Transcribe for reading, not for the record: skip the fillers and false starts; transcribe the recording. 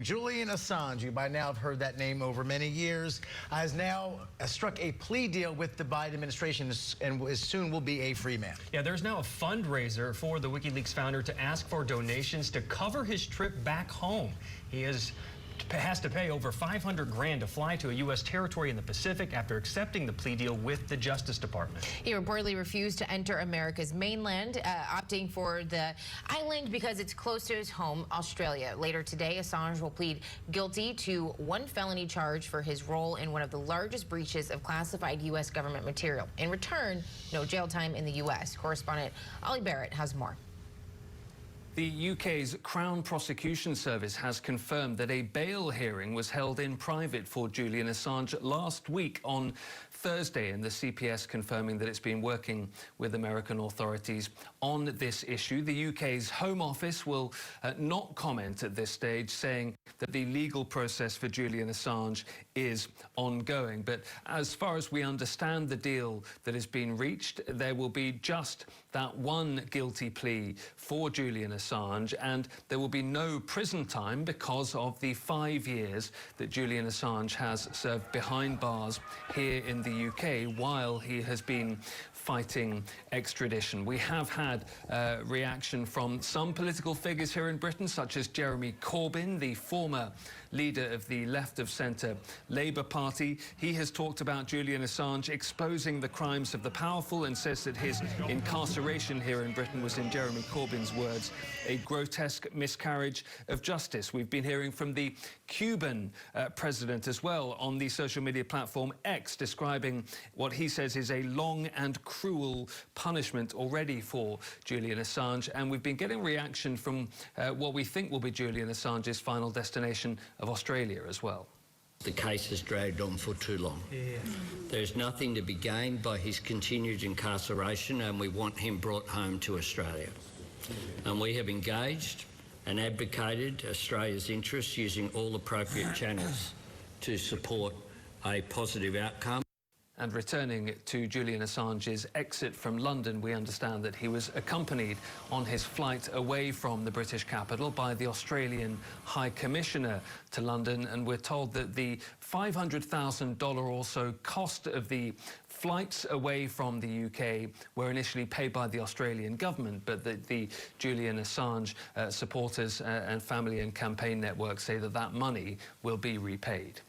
Julian Assange, you by now have heard that name over many years, has now struck a plea deal with the Biden administration and soon will be a free man. Yeah, there's now a fundraiser for the Wikileaks founder to ask for donations to cover his trip back home. He has to pay over $500,000 to fly to a U.S. territory in the Pacific after accepting the plea deal with the Justice Department. He reportedly refused to enter America's mainland, opting for the island because it's close to his home, Australia. Later today, Assange will plead guilty to one felony charge for his role in one of the largest breaches of classified U.S. government material. In return, no jail time in the U.S. Correspondent Ollie Barrett has more. The UK's Crown Prosecution Service has confirmed that a bail hearing was held in private for Julian Assange last week on Thursday, and the CPS confirming that it's been working with American authorities on this issue. The UK's Home Office will not comment at this stage, saying that the legal process for Julian Assange is ongoing. But as far as we understand the deal that has been reached, there will be just that one guilty plea for Julian Assange, and there will be no prison time because of the 5 years that Julian Assange has served behind bars here in the UK while he has been fighting extradition. We have had reaction from some political figures here in Britain, such as Jeremy Corbyn, the former leader of the left-of-centre Labour Party. He has talked about Julian Assange exposing the crimes of the powerful and says that his incarceration here in Britain was, in Jeremy Corbyn's words, a grotesque miscarriage of justice. We've been hearing from the Cuban president as well on the social media platform X, describing what he says is a long and cruel punishment already for Julian Assange. And we've been getting reaction from what we think will be Julian Assange's final destination of Australia as well. The case has dragged on for too long. There's nothing to be gained by his continued incarceration, and we want him brought home to Australia. And we have engaged and advocated Australia's interests using all appropriate channels to support a positive outcome. And returning to Julian Assange's exit from London, we understand that he was accompanied on his flight away from the British capital by the Australian High Commissioner to London, and we're told that the $500,000 or so cost of the flights away from the UK were initially paid by the Australian government, but the Julian Assange supporters and family and campaign networks say that that money will be repaid.